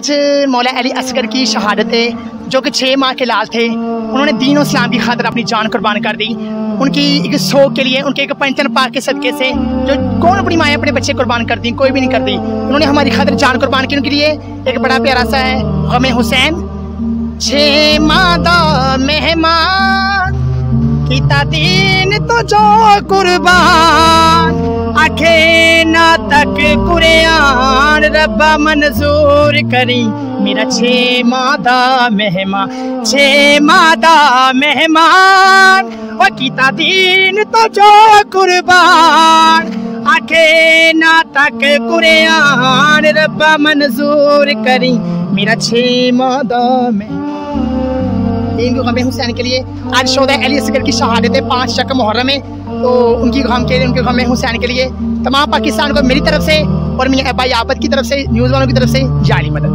आज मौला अली असगर की शहादत है, जो कि 6 माह के लाल थे। उन्होंने दीन और इस्लाम की खातिर अपनी जान कुर्बान कर दी। उनकी एक शौक के लिए, उनके एक पंचन पाक के सदक़े से, जो कौन अपनी माएँ अपने बच्चे कुर्बान कर दी, कोई भी नहीं कर दी। उन्होंने हमारी खातिर जान कुर्बान की। उनके लिए एक बड़ा प्यारा सा है गमे हुसैन। 6 माह दा मेहमान कीता दीन तो जो कुर्बान, आखे ना तक कुरान रब्बा मंजूर करी मेरा 6 माह दा मेहमान। 6 माह दा मेहमान ओ कीता दीन तो जो कुर्बान, आखे ना तक कुरान रब्बा मंजूर करी मेरा 6 माह दा मेहमान। गमे हुसैन के लिए आज शोदा अली असगर की शहादत है 5 शक मुहर्रम है। तो उनकी गम के लिए, उनके गमे हुसैन के लिए तमाम पाकिस्तान को मेरी तरफ से और मियां अब्बाई आबद की तरफ से, न्यूज़ वालों की तरफ से जाली मदद।